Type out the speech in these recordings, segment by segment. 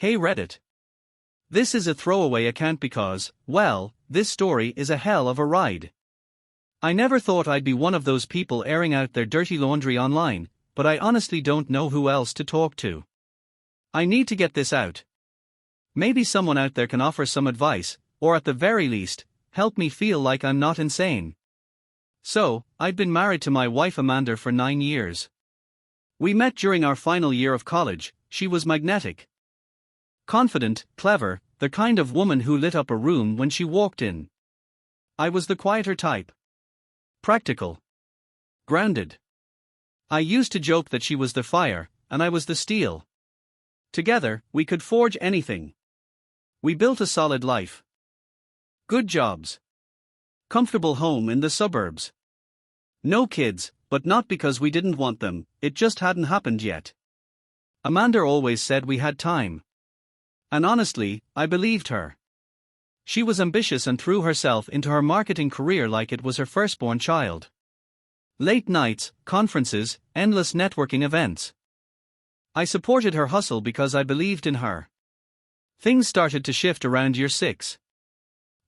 Hey Reddit. This is a throwaway account because, well, this story is a hell of a ride. I never thought I'd be one of those people airing out their dirty laundry online, but I honestly don't know who else to talk to. I need to get this out. Maybe someone out there can offer some advice, or at the very least, help me feel like I'm not insane. So, I'd been married to my wife Amanda for 9 years. We met during our final year of college. She was magnetic. Confident, clever, the kind of woman who lit up a room when she walked in. I was the quieter type. Practical. Grounded. I used to joke that she was the fire, and I was the steel. Together, we could forge anything. We built a solid life. Good jobs. Comfortable home in the suburbs. No kids, but not because we didn't want them, it just hadn't happened yet. Amanda always said we had time. And honestly, I believed her. She was ambitious and threw herself into her marketing career like it was her firstborn child. Late nights, conferences, endless networking events. I supported her hustle because I believed in her. Things started to shift around year 6.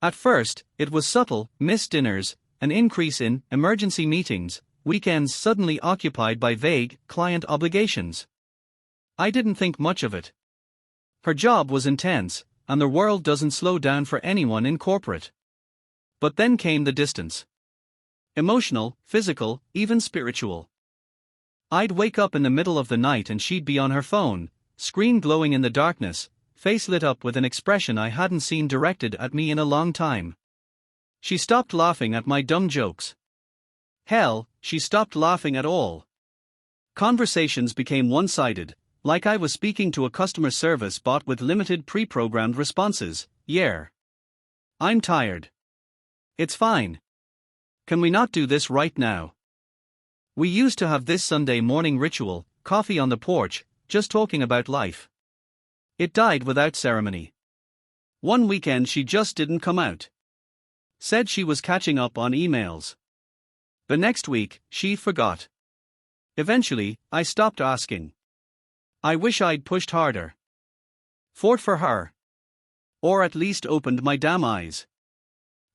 At first, it was subtle: missed dinners, an increase in emergency meetings, weekends suddenly occupied by vague client obligations. I didn't think much of it. Her job was intense, and the world doesn't slow down for anyone in corporate. But then came the distance. Emotional, physical, even spiritual. I'd wake up in the middle of the night and she'd be on her phone, screen glowing in the darkness, face lit up with an expression I hadn't seen directed at me in a long time. She stopped laughing at my dumb jokes. Hell, she stopped laughing at all. Conversations became one-sided, like I was speaking to a customer service bot with limited pre-programmed responses. Yeah. I'm tired. It's fine. Can we not do this right now? We used to have this Sunday morning ritual, coffee on the porch, just talking about life. It died without ceremony. One weekend she just didn't come out. Said she was catching up on emails. The next week, she forgot. Eventually, I stopped asking. I wish I'd pushed harder. Fought for her. Or at least opened my damn eyes.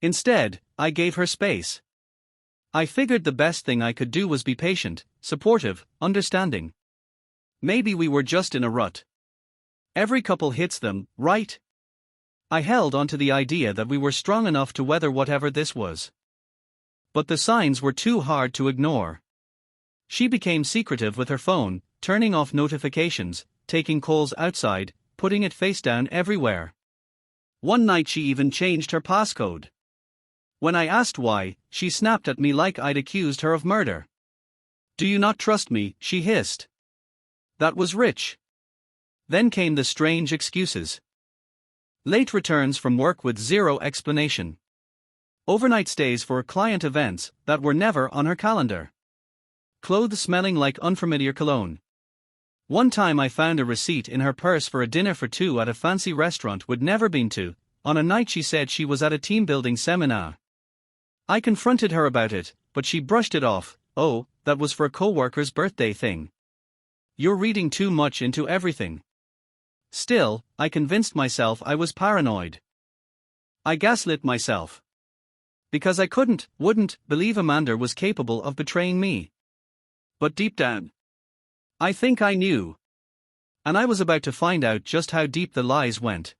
Instead, I gave her space. I figured the best thing I could do was be patient, supportive, understanding. Maybe we were just in a rut. Every couple hits them, right? I held onto the idea that we were strong enough to weather whatever this was. But the signs were too hard to ignore. She became secretive with her phone, turning off notifications, taking calls outside, putting it face down everywhere. One night she even changed her passcode. When I asked why, she snapped at me like I'd accused her of murder. "Do you not trust me?" she hissed. That was rich. Then came the strange excuses. Late returns from work with zero explanation. Overnight stays for client events that were never on her calendar. Clothes smelling like unfamiliar cologne. One time I found a receipt in her purse for a dinner for 2 at a fancy restaurant we'd never been to, on a night she said she was at a team-building seminar. I confronted her about it, but she brushed it off. "Oh, that was for a co-worker's birthday thing. You're reading too much into everything." Still, I convinced myself I was paranoid. I gaslit myself. Because I wouldn't believe Amanda was capable of betraying me. But deep down, I think I knew. And I was about to find out just how deep the lies went.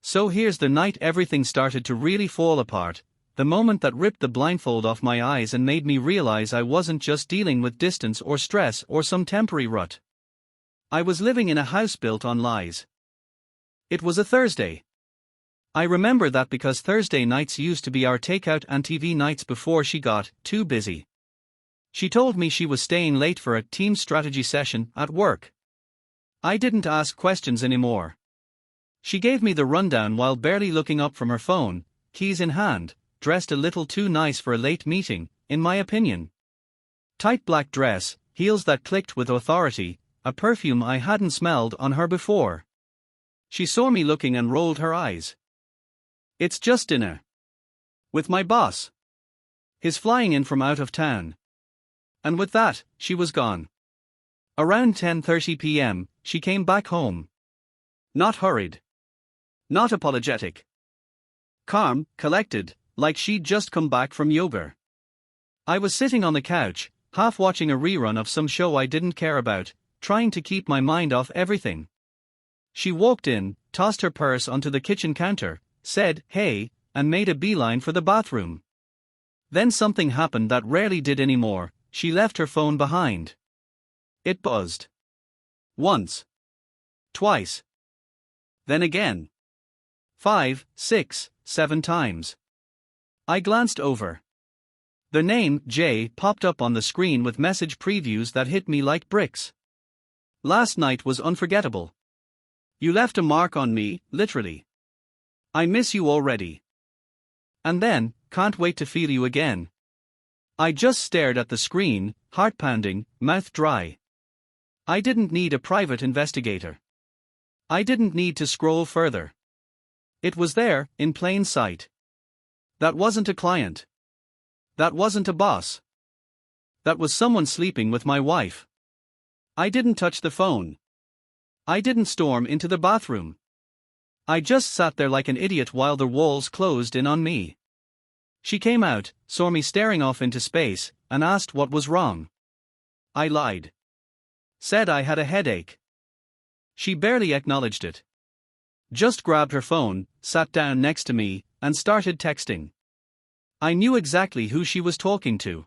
So here's the night everything started to really fall apart, the moment that ripped the blindfold off my eyes and made me realize I wasn't just dealing with distance or stress or some temporary rut. I was living in a house built on lies. It was a Thursday. I remember that because Thursday nights used to be our takeout and TV nights before she got too busy. She told me she was staying late for a team strategy session at work. I didn't ask questions anymore. She gave me the rundown while barely looking up from her phone, keys in hand, dressed a little too nice for a late meeting, in my opinion. Tight black dress, heels that clicked with authority, a perfume I hadn't smelled on her before. She saw me looking and rolled her eyes. "It's just dinner. With my boss. He's flying in from out of town." And with that, she was gone. Around 10:30 p.m., she came back home. Not hurried. Not apologetic. Calm, collected, like she'd just come back from yoga. I was sitting on the couch, half watching a rerun of some show I didn't care about, trying to keep my mind off everything. She walked in, tossed her purse onto the kitchen counter, said, "Hey," and made a beeline for the bathroom. Then something happened that rarely did anymore. She left her phone behind. It buzzed. Once. Twice. Then again. 5, 6, 7 times. I glanced over. The name, Jay, popped up on the screen with message previews that hit me like bricks. Last night was unforgettable. You left a mark on me, literally. I miss you already. And then, can't wait to feel you again. I just stared at the screen, heart pounding, mouth dry. I didn't need a private investigator. I didn't need to scroll further. It was there, in plain sight. That wasn't a client. That wasn't a boss. That was someone sleeping with my wife. I didn't touch the phone. I didn't storm into the bathroom. I just sat there like an idiot while the walls closed in on me. She came out, saw me staring off into space, and asked what was wrong. I lied. Said I had a headache. She barely acknowledged it. Just grabbed her phone, sat down next to me, and started texting. I knew exactly who she was talking to.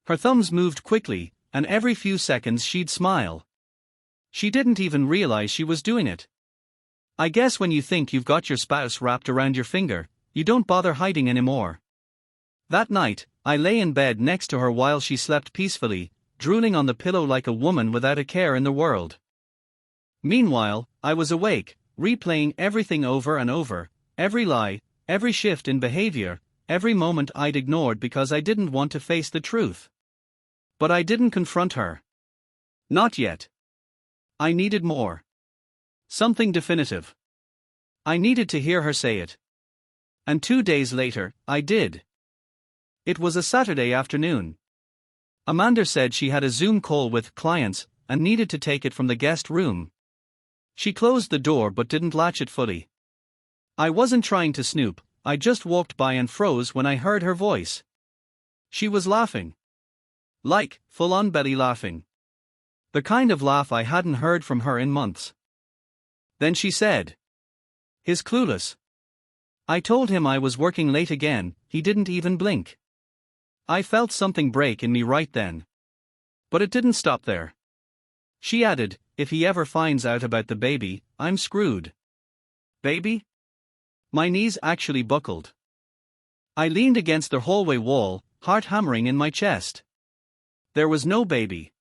Her thumbs moved quickly, and every few seconds she'd smile. She didn't even realize she was doing it. I guess when you think you've got your spouse wrapped around your finger, you don't bother hiding anymore. That night, I lay in bed next to her while she slept peacefully, drooling on the pillow like a woman without a care in the world. Meanwhile, I was awake, replaying everything over and over, every lie, every shift in behavior, every moment I'd ignored because I didn't want to face the truth. But I didn't confront her. Not yet. I needed more. Something definitive. I needed to hear her say it. And 2 days later, I did. It was a Saturday afternoon. Amanda said she had a Zoom call with clients and needed to take it from the guest room. She closed the door but didn't latch it fully. I wasn't trying to snoop, I just walked by and froze when I heard her voice. She was laughing. Like, full-on belly laughing. The kind of laugh I hadn't heard from her in months. Then she said, "He's clueless." I told him I was working late again, he didn't even blink. I felt something break in me right then. But it didn't stop there. She added, "If he ever finds out about the baby, I'm screwed." Baby? My knees actually buckled. I leaned against the hallway wall, heart hammering in my chest. There was no baby.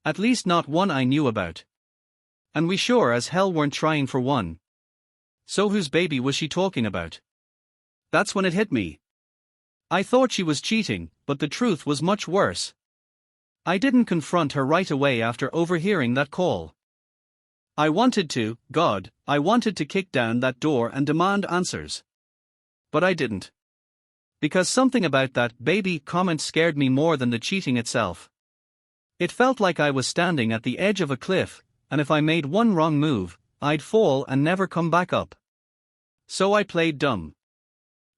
At least not one I knew about. And we sure as hell weren't trying for one. So whose baby was she talking about? That's when it hit me. I thought she was cheating, but the truth was much worse. I didn't confront her right away after overhearing that call. I wanted to, God, I wanted to kick down that door and demand answers. But I didn't. Because something about that baby comment scared me more than the cheating itself. It felt like I was standing at the edge of a cliff, and if I made one wrong move, I'd fall and never come back up. So I played dumb.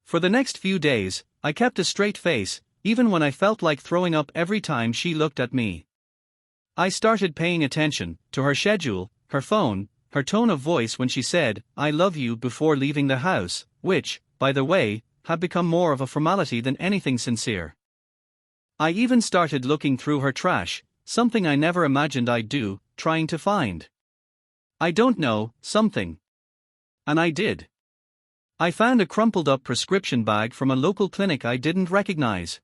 For the next few days, I kept a straight face, even when I felt like throwing up every time she looked at me. I started paying attention to her schedule, her phone, her tone of voice when she said, "I love you" before leaving the house, which, by the way, had become more of a formality than anything sincere. I even started looking through her trash, something I never imagined I'd do, trying to find, I don't know, something. And I did. I found a crumpled up prescription bag from a local clinic I didn't recognize.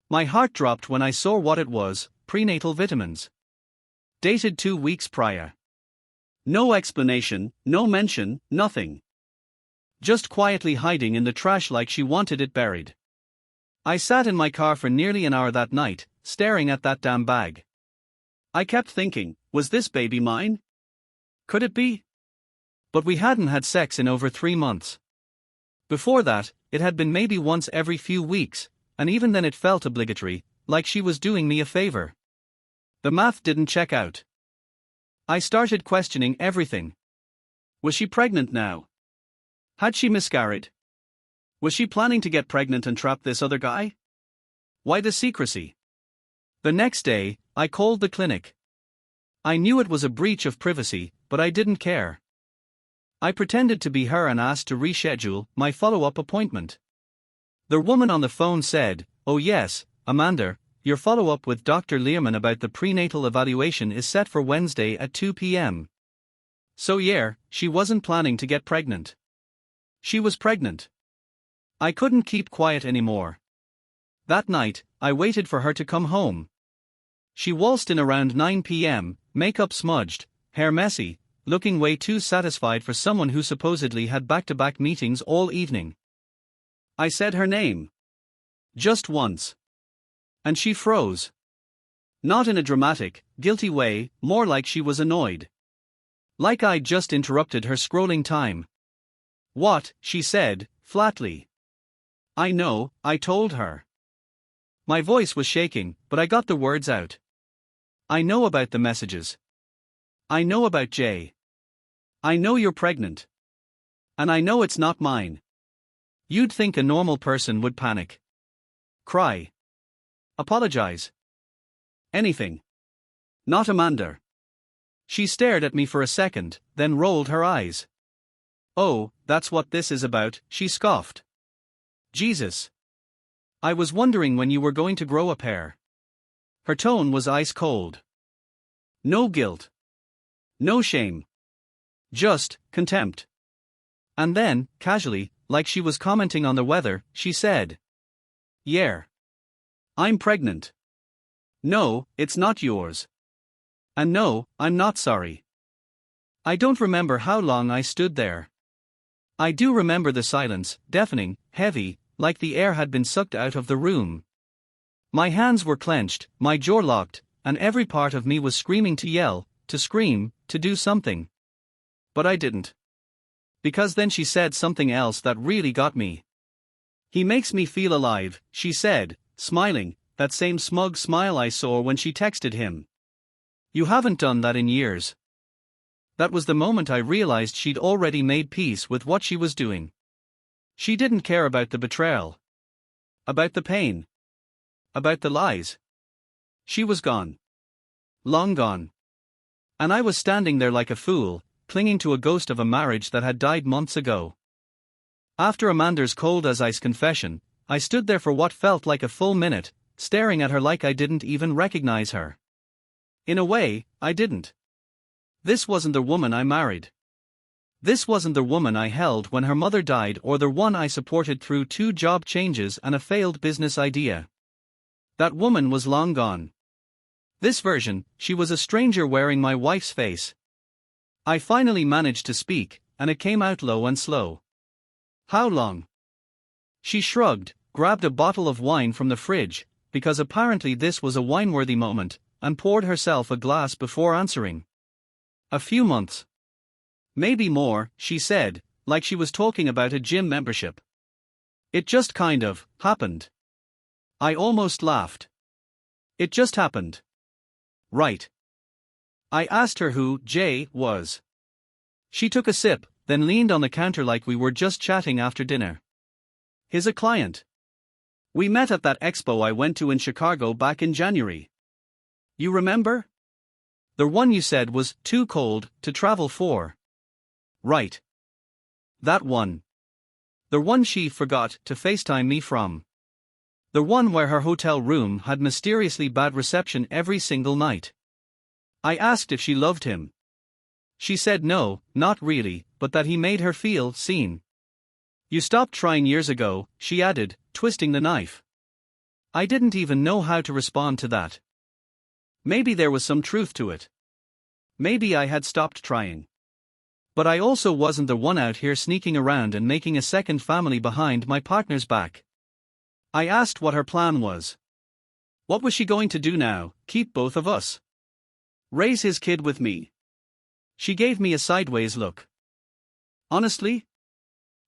My heart dropped when I saw what it was: prenatal vitamins. Dated 2 weeks prior. No explanation, no mention, nothing. Just quietly hiding in the trash like she wanted it buried. I sat in my car for nearly an hour that night, staring at that damn bag. I kept thinking, was this baby mine? Could it be? But we hadn't had sex in over 3 months. Before that, it had been maybe once every few weeks, and even then it felt obligatory, like she was doing me a favor. The math didn't check out. I started questioning everything. Was she pregnant now? Had she miscarried? Was she planning to get pregnant and trap this other guy? Why the secrecy? The next day, I called the clinic. I knew it was a breach of privacy, but I didn't care. I pretended to be her and asked to reschedule my follow-up appointment. The woman on the phone said, "Oh yes, Amanda, your follow-up with Dr. Learman about the prenatal evaluation is set for Wednesday at 2 p.m. So yeah, she wasn't planning to get pregnant. She was pregnant. I couldn't keep quiet anymore. That night, I waited for her to come home. She waltzed in around 9 p.m., makeup smudged, hair messy, looking way too satisfied for someone who supposedly had back-to-back meetings all evening. I said her name. Just once. And she froze. Not in a dramatic, guilty way, more like she was annoyed. Like I'd just interrupted her scrolling time. "What?" she said, flatly. "I know," I told her. My voice was shaking, but I got the words out. "I know about the messages. I know about Jay. I know you're pregnant. And I know it's not mine." You'd think a normal person would panic. Cry. Apologize. Anything. Not Amanda. She stared at me for a second, then rolled her eyes. "Oh, that's what this is about," she scoffed. "Jesus. I was wondering when you were going to grow a pair." Her tone was ice cold. No guilt. No shame. Just contempt. And then, casually, like she was commenting on the weather, she said, "Yeah. I'm pregnant. No, it's not yours. And no, I'm not sorry." I don't remember how long I stood there. I do remember the silence, deafening, heavy, like the air had been sucked out of the room. My hands were clenched, my jaw locked, and every part of me was screaming to yell, to scream, to do something. But I didn't. Because then she said something else that really got me. "He makes me feel alive," she said, smiling, that same smug smile I saw when she texted him. "You haven't done that in years." That was the moment I realized she'd already made peace with what she was doing. She didn't care about the betrayal. About the pain. About the lies. She was gone. Long gone. And I was standing there like a fool, clinging to a ghost of a marriage that had died months ago. After Amanda's cold as ice confession, I stood there for what felt like a full minute, staring at her like I didn't even recognize her. In a way, I didn't. This wasn't the woman I married. This wasn't the woman I held when her mother died or the one I supported through 2 job changes and a failed business idea. That woman was long gone. This version, she was a stranger wearing my wife's face. I finally managed to speak, and it came out low and slow. "How long?" She shrugged, grabbed a bottle of wine from the fridge, because apparently this was a wine-worthy moment, and poured herself a glass before answering. "A few months. Maybe more," she said, like she was talking about a gym membership. "It just kind of happened." I almost laughed. "It just happened. Right." I asked her who Jay was. She took a sip, then leaned on the counter like we were just chatting after dinner. "He's a client. We met at that expo I went to in Chicago back in January. You remember? The one you said was too cold to travel for." "Right. That one. The one she forgot to FaceTime me from. The one where her hotel room had mysteriously bad reception every single night." I asked if she loved him. She said no, not really, but that he made her feel seen. "You stopped trying years ago," she added, twisting the knife. I didn't even know how to respond to that. Maybe there was some truth to it. Maybe I had stopped trying. But I also wasn't the one out here sneaking around and making a second family behind my partner's back. I asked what her plan was. What was she going to do now? Keep both of us? Raise his kid with me? She gave me a sideways look. "Honestly?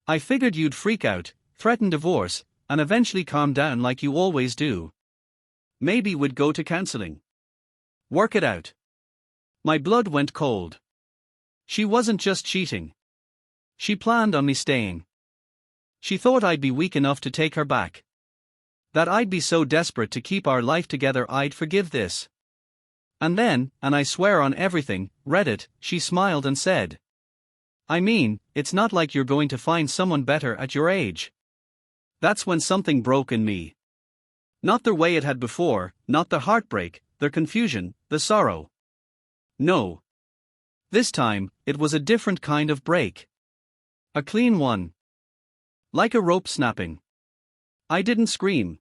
I figured you'd freak out, threaten divorce, and eventually calm down like you always do. Maybe we'd go to counseling. Work it out." My blood went cold. She wasn't just cheating. She planned on me staying. She thought I'd be weak enough to take her back. That I'd be so desperate to keep our life together I'd forgive this. And then, and I swear on everything, Reddit, she smiled and said, I mean, it's not like you're going to find someone better at your age. That's when something broke in me. Not the way it had before, not the heartbreak, the confusion, the sorrow. No. This time, it was a different kind of break. A clean one. Like a rope snapping. I didn't scream.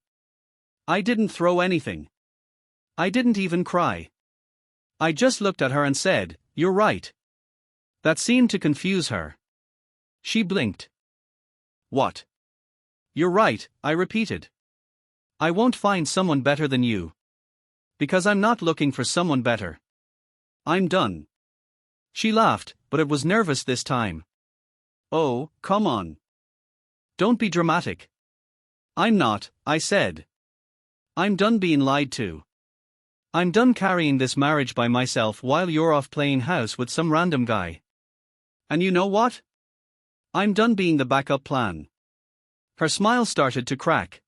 I didn't throw anything. I didn't even cry. I just looked at her and said, "You're right." That seemed to confuse her. She blinked. What? You're right, I repeated. I won't find someone better than you. Because I'm not looking for someone better. I'm done. She laughed, but it was nervous this time. Oh, come on. Don't be dramatic. I'm not, I said. I'm done being lied to. I'm done carrying this marriage by myself while you're off playing house with some random guy. And you know what? I'm done being the backup plan. Her smile started to crack.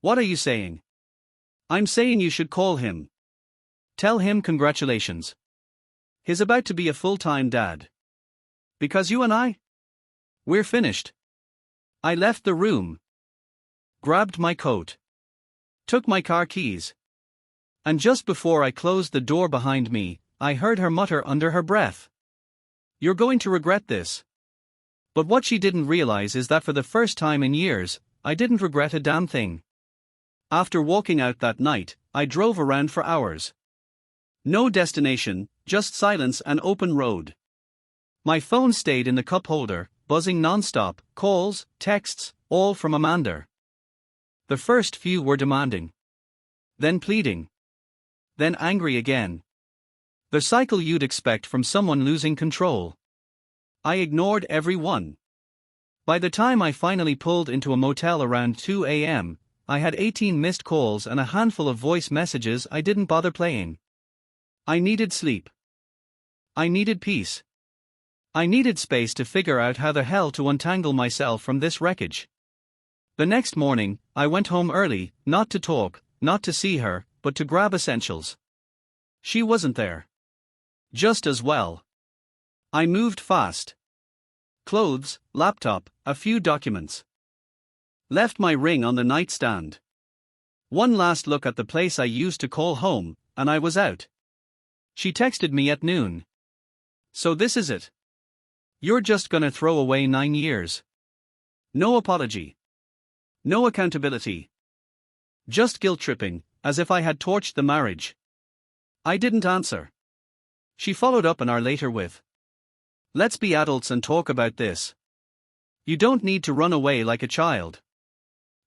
What are you saying? I'm saying you should call him. Tell him congratulations. He's about to be a full-time dad. Because you and we're finished. I left the room. Grabbed my coat. Took my car keys. And just before I closed the door behind me, I heard her mutter under her breath. You're going to regret this. But what she didn't realize is that for the first time in years, I didn't regret a damn thing. After walking out that night, I drove around for hours. No destination, just silence and open road. My phone stayed in the cup holder, buzzing non-stop, calls, texts, all from Amanda. The first few were demanding. Then pleading. Then angry again. The cycle you'd expect from someone losing control. I ignored every one. By the time I finally pulled into a motel around 2 a.m., I had 18 missed calls and a handful of voice messages I didn't bother playing. I needed sleep. I needed peace. I needed space to figure out how the hell to untangle myself from this wreckage. The next morning, I went home early, not to talk, not to see her, but to grab essentials. She wasn't there. Just as well. I moved fast. Clothes, laptop, a few documents. Left my ring on the nightstand. One last look at the place I used to call home, and I was out. She texted me at noon. So this is it. You're just gonna throw away 9 years. No apology. No accountability. Just guilt-tripping, as if I had torched the marriage. I didn't answer. She followed up an hour later with, "Let's be adults and talk about this. You don't need to run away like a child."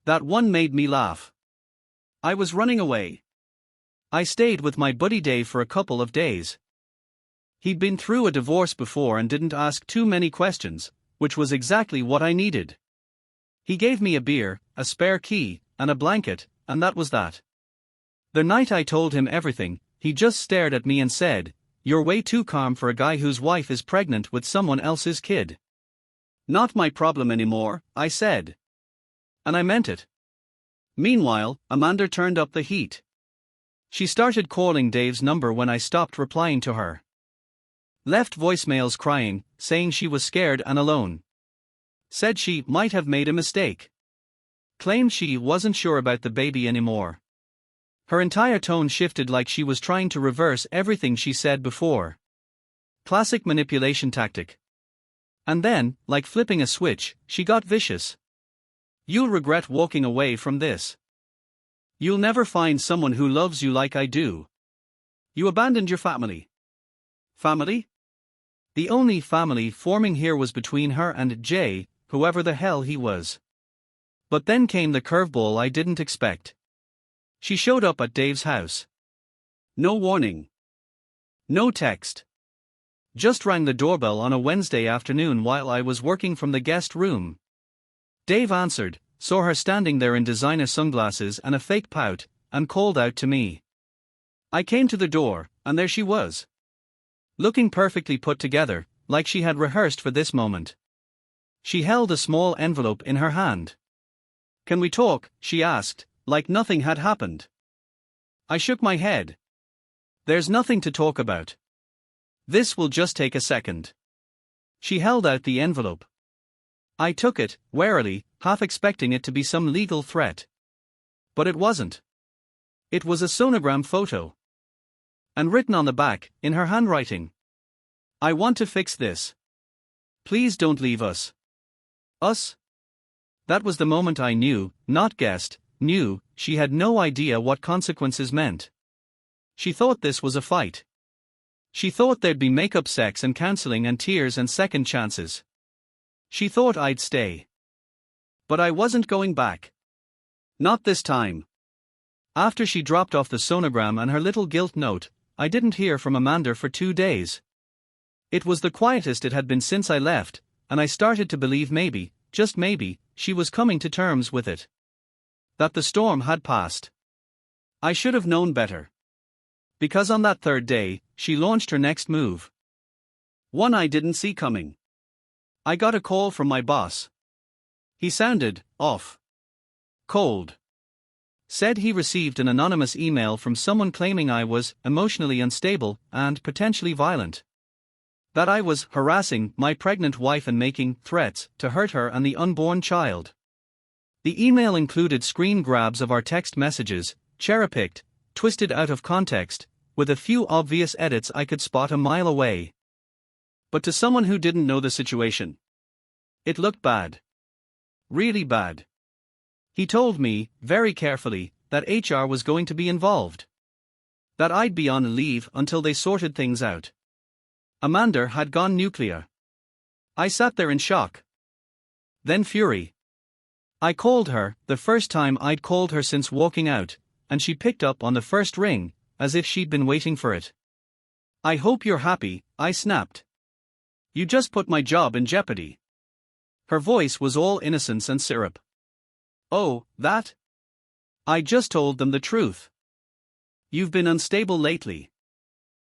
That one made me laugh. I was running away. I stayed with my buddy Dave for a couple of days. He'd been through a divorce before and didn't ask too many questions, which was exactly what I needed. He gave me a beer, a spare key, and a blanket, and that was that. The night I told him everything, he just stared at me and said, "You're way too calm for a guy whose wife is pregnant with someone else's kid." "Not my problem anymore," I said. And I meant it. Meanwhile, Amanda turned up the heat. She started calling Dave's number when I stopped replying to her. Left voicemails crying, saying she was scared and alone. Said she might have made a mistake. Claimed she wasn't sure about the baby anymore. Her entire tone shifted like she was trying to reverse everything she said before. Classic manipulation tactic. And then, like flipping a switch, she got vicious. "You'll regret walking away from this. You'll never find someone who loves you like I do. You abandoned your family." Family? The only family forming here was between her and Jay, whoever the hell he was. But then came the curveball I didn't expect. She showed up at Dave's house. No warning. No text. Just rang the doorbell on a Wednesday afternoon while I was working from the guest room. Dave answered, saw her standing there in designer sunglasses and a fake pout, and called out to me. I came to the door, and there she was. Looking perfectly put together, like she had rehearsed for this moment. She held a small envelope in her hand. "Can we talk?" she asked, like nothing had happened. I shook my head. "There's nothing to talk about. This will just take a second." She held out the envelope. I took it, warily, half expecting it to be some legal threat. But it wasn't. It was a sonogram photo. And written on the back, in her handwriting: "I want to fix this. Please don't leave us." Us? That was the moment I knew, not guessed, knew, she had no idea what consequences meant. She thought this was a fight. She thought there'd be make-up sex and counseling and tears and second chances. She thought I'd stay. But I wasn't going back. Not this time. After she dropped off the sonogram and her little guilt note, I didn't hear from Amanda for 2 days. It was the quietest it had been since I left, and I started to believe maybe, just maybe, she was coming to terms with it. That the storm had passed. I should have known better. Because on that third day, she launched her next move. One I didn't see coming. I got a call from my boss. He sounded off. Cold. Said he received an anonymous email from someone claiming I was emotionally unstable and potentially violent. That I was harassing my pregnant wife and making threats to hurt her and the unborn child. The email included screen grabs of our text messages, cherry-picked, twisted out of context, with a few obvious edits I could spot a mile away. But to someone who didn't know the situation, it looked bad. Really bad. He told me, very carefully, that HR was going to be involved. That I'd be on leave until they sorted things out. Amanda had gone nuclear. I sat there in shock. Then fury. I called her, the first time I'd called her since walking out, and she picked up on the first ring, as if she'd been waiting for it. "I hope you're happy," I snapped. "You just put my job in jeopardy." Her voice was all innocence and syrup. "Oh, that? I just told them the truth. You've been unstable lately.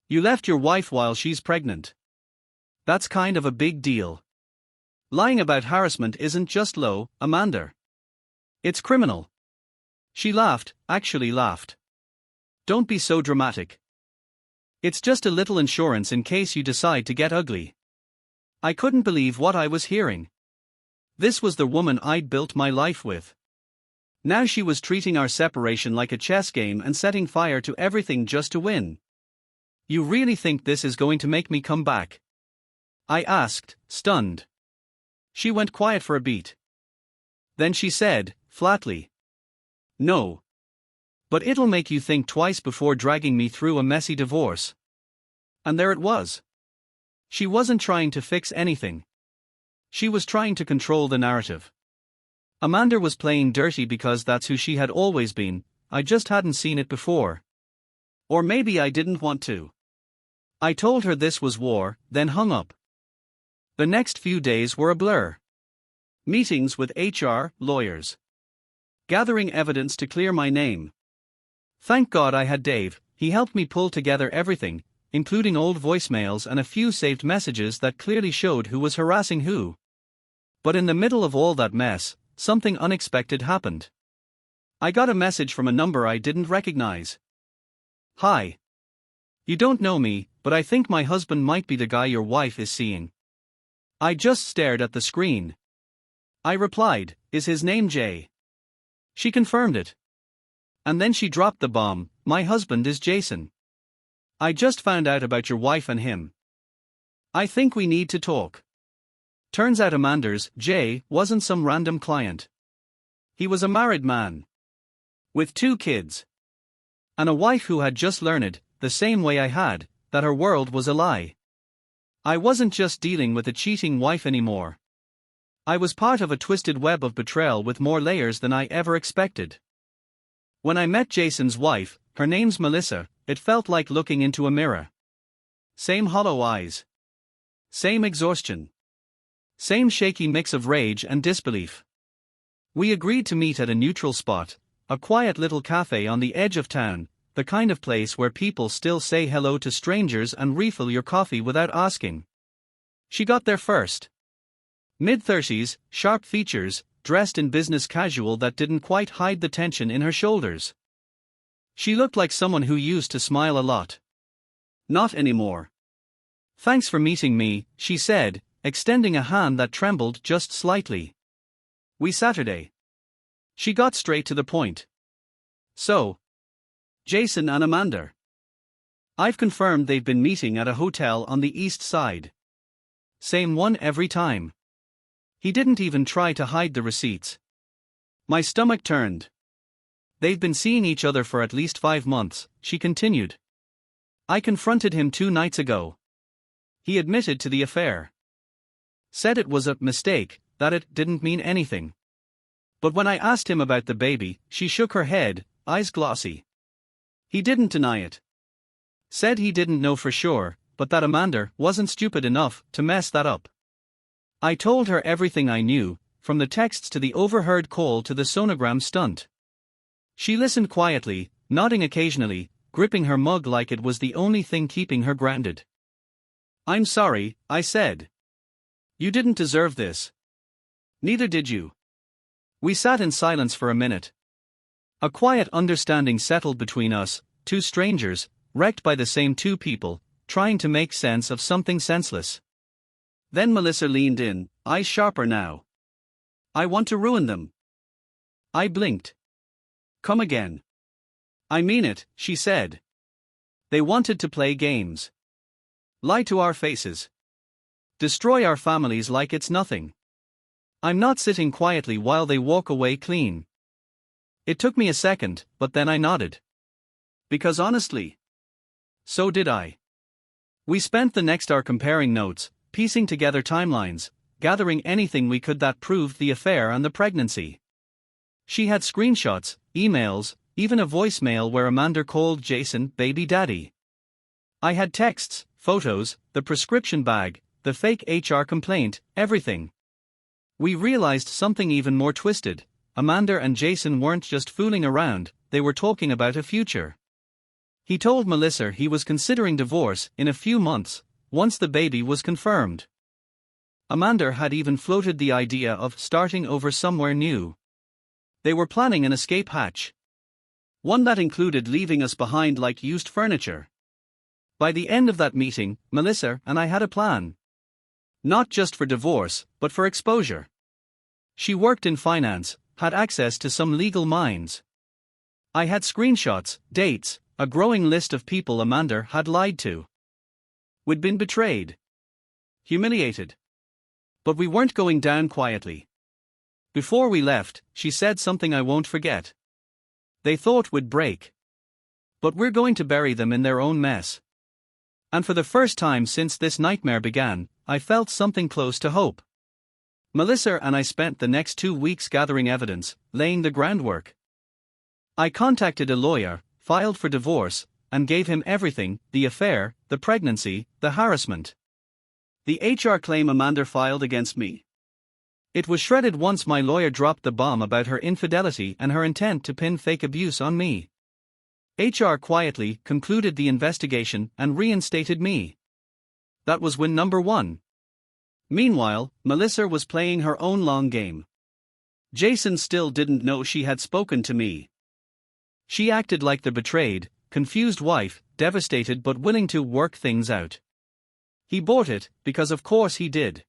You left your wife while she's pregnant. That's kind of a big deal. Lying about harassment isn't just low, Amanda. It's criminal." She laughed, actually laughed. "Don't be so dramatic. It's just a little insurance in case you decide to get ugly." I couldn't believe what I was hearing. This was the woman I'd built my life with. Now she was treating our separation like a chess game and setting fire to everything just to win. "You really think this is going to make me come back?" I asked, stunned. She went quiet for a beat. Then she said, flatly, "No. But it'll make you think twice before dragging me through a messy divorce." And there it was. She wasn't trying to fix anything. She was trying to control the narrative. Amanda was playing dirty because that's who she had always been. I just hadn't seen it before. Or maybe I didn't want to. I told her this was war, then hung up. The next few days were a blur. Meetings with HR, lawyers. Gathering evidence to clear my name. Thank God I had Dave. He helped me pull together everything, including old voicemails and a few saved messages that clearly showed who was harassing who. But in the middle of all that mess, something unexpected happened. I got a message from a number I didn't recognize. "Hi. You don't know me, but I think my husband might be the guy your wife is seeing." I just stared at the screen. I replied, "Is his name Jay?" She confirmed it. And then she dropped the bomb, "My husband is Jason. I just found out about your wife and him. I think we need to talk." Turns out Amanda's Jay wasn't some random client. He was a married man. With 2 kids. And a wife who had just learned, the same way I had, that her world was a lie. I wasn't just dealing with a cheating wife anymore. I was part of a twisted web of betrayal with more layers than I ever expected. When I met Jason's wife, her name's Melissa, it felt like looking into a mirror. Same hollow eyes. Same exhaustion. Same shaky mix of rage and disbelief. We agreed to meet at a neutral spot, a quiet little cafe on the edge of town, the kind of place where people still say hello to strangers and refill your coffee without asking. She got there first. Mid-30s, sharp features, dressed in business casual that didn't quite hide the tension in her shoulders. She looked like someone who used to smile a lot. Not anymore. "Thanks for meeting me," she said, extending a hand that trembled just slightly. "We Saturday." She got straight to the point. "So, Jason and Amanda. I've confirmed they've been meeting at a hotel on the east side. Same one every time. He didn't even try to hide the receipts." My stomach turned. "They've been seeing each other for at least 5 months, she continued. "I confronted him 2 nights ago. He admitted to the affair. Said it was a mistake, that it didn't mean anything. But when I asked him about the baby, she shook her head, eyes glossy. He didn't deny it. Said he didn't know for sure, but that Amanda wasn't stupid enough to mess that up. I told her everything I knew, from the texts to the overheard call to the sonogram stunt. She listened quietly, nodding occasionally, gripping her mug like it was the only thing keeping her grounded. "I'm sorry," I said. "You didn't deserve this. Neither did you." We sat in silence for a minute. A quiet understanding settled between us, 2 strangers, wrecked by the same 2 people, trying to make sense of something senseless. Then Melissa leaned in, eyes sharper now. "I want to ruin them." I blinked. "Come again." "I mean it," she said. "They wanted to play games. Lie to our faces. Destroy our families like it's nothing. I'm not sitting quietly while they walk away clean." It took me a second, but then I nodded. Because honestly, so did I. We spent the next hour comparing notes, piecing together timelines, gathering anything we could that proved the affair and the pregnancy. She had screenshots, emails, even a voicemail where Amanda called Jason baby daddy. I had texts, photos, the prescription bag, the fake HR complaint, everything. We realized something even more twisted. Amanda and Jason weren't just fooling around, they were talking about a future. He told Melissa he was considering divorce in a few months, once the baby was confirmed. Amanda had even floated the idea of starting over somewhere new. They were planning an escape hatch. One that included leaving us behind like used furniture. By the end of that meeting, Melissa and I had a plan. Not just for divorce, but for exposure. She worked in finance, had access to some legal minds. I had screenshots, dates, a growing list of people Amanda had lied to. We'd been betrayed. Humiliated. But we weren't going down quietly. Before we left, she said something I won't forget. "They thought we'd break. But we're going to bury them in their own mess." And for the first time since this nightmare began, I felt something close to hope. Melissa and I spent the next 2 weeks gathering evidence, laying the groundwork. I contacted a lawyer, filed for divorce, and gave him everything: the affair, the pregnancy, the harassment. The HR claim Amanda filed against me. It was shredded once my lawyer dropped the bomb about her infidelity and her intent to pin fake abuse on me. HR quietly concluded the investigation and reinstated me. That was win number 1. Meanwhile, Melissa was playing her own long game. Jason still didn't know she had spoken to me. She acted like the betrayed, confused wife, devastated but willing to work things out. He bought it, because of course he did.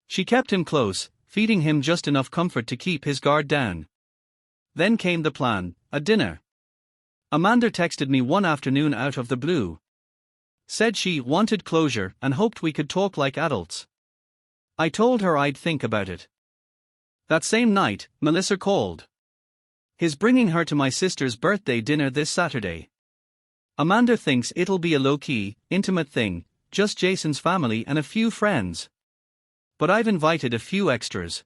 She kept him close, feeding him just enough comfort to keep his guard down. Then came the plan, a dinner. Amanda texted me one afternoon out of the blue. Said she wanted closure and hoped we could talk like adults. I told her I'd think about it. That same night, Melissa called. He's bringing her to my sister's birthday dinner this Saturday. Amanda thinks it'll be a low-key, intimate thing, just Jason's family and a few friends. But I've invited a few extras.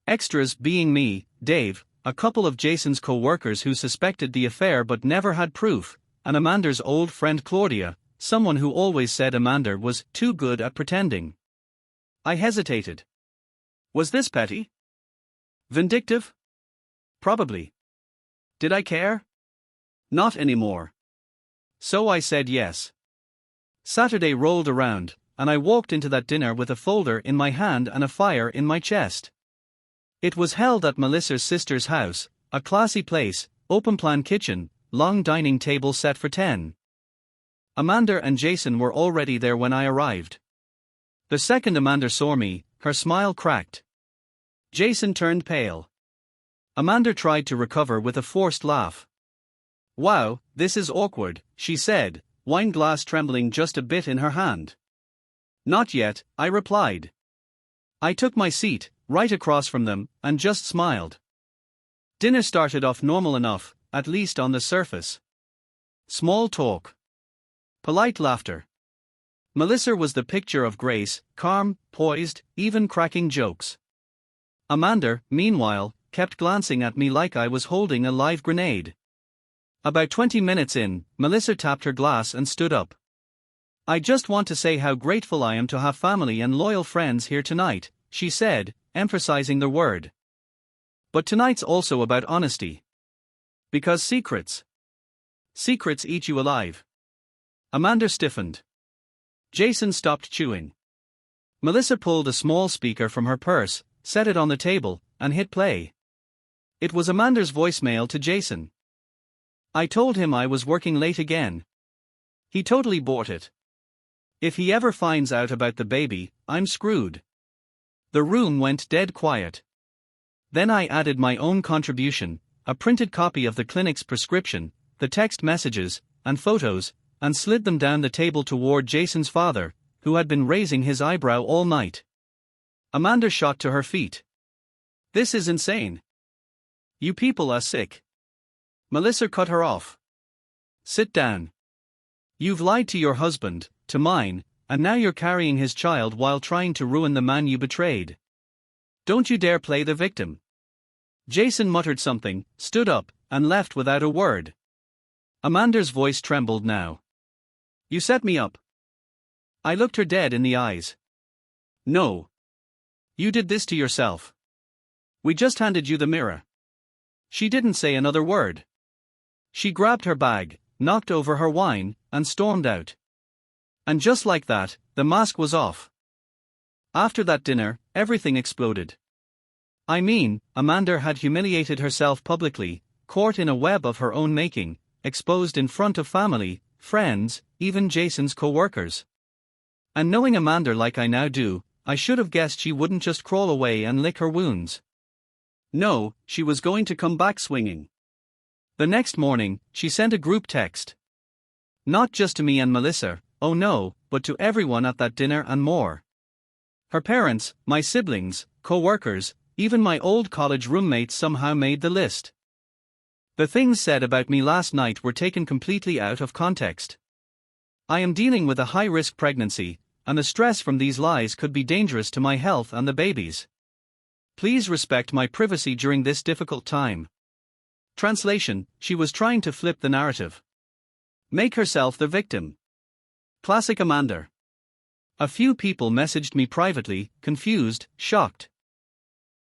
Extras being me, Dave, a couple of Jason's co-workers who suspected the affair but never had proof, and Amanda's old friend Claudia, someone who always said Amanda was too good at pretending. I hesitated. Was this petty? Vindictive? Probably. Did I care? Not anymore. So I said yes. Saturday rolled around, and I walked into that dinner with a folder in my hand and a fire in my chest. It was held at Melissa's sister's house, a classy place, open-plan kitchen, long dining table set for 10. Amanda and Jason were already there when I arrived. The second Amanda saw me, her smile cracked. Jason turned pale. Amanda tried to recover with a forced laugh. "Wow, this is awkward," she said, wine glass trembling just a bit in her hand. "Not yet," I replied. I took my seat, right across from them, and just smiled. Dinner started off normal enough, at least on the surface. Small talk. Polite laughter. Melissa was the picture of grace, calm, poised, even cracking jokes. Amanda, meanwhile, kept glancing at me like I was holding a live grenade. About 20 minutes in, Melissa tapped her glass and stood up. "I just want to say how grateful I am to have family and loyal friends here tonight," she said, emphasizing the word. "But tonight's also about honesty. Because secrets eat you alive." Amanda stiffened. Jason stopped chewing. Melissa pulled a small speaker from her purse, set it on the table, and hit play. It was Amanda's voicemail to Jason. I told him I was working late again. He totally bought it. If he ever finds out about the baby, I'm screwed. The room went dead quiet. Then I added my own contribution, a printed copy of the clinic's prescription, the text messages, and photos, and slid them down the table toward Jason's father, who had been raising his eyebrow all night. Amanda shot to her feet. "This is insane. You people are sick." Melissa cut her off. "Sit down. You've lied to your husband, to mine, and now you're carrying his child while trying to ruin the man you betrayed. Don't you dare play the victim." Jason muttered something, stood up, and left without a word. Amanda's voice trembled now. "You set me up." I looked her dead in the eyes. "No. You did this to yourself. We just handed you the mirror." She didn't say another word. She grabbed her bag, knocked over her wine, and stormed out. And just like that, the mask was off. After that dinner, everything exploded. I mean, Amanda had humiliated herself publicly, caught in a web of her own making, exposed in front of family, friends, even Jason's co-workers. And knowing Amanda like I now do, I should have guessed she wouldn't just crawl away and lick her wounds. No, she was going to come back swinging. The next morning, she sent a group text. Not just to me and Melissa, oh no, but to everyone at that dinner and more. Her parents, my siblings, co-workers, even my old college roommates somehow made the list. The things said about me last night were taken completely out of context. I am dealing with a high-risk pregnancy, and the stress from these lies could be dangerous to my health and the baby's. Please respect my privacy during this difficult time. Translation: she was trying to flip the narrative. Make herself the victim. Classic Amanda. A few people messaged me privately, confused, shocked.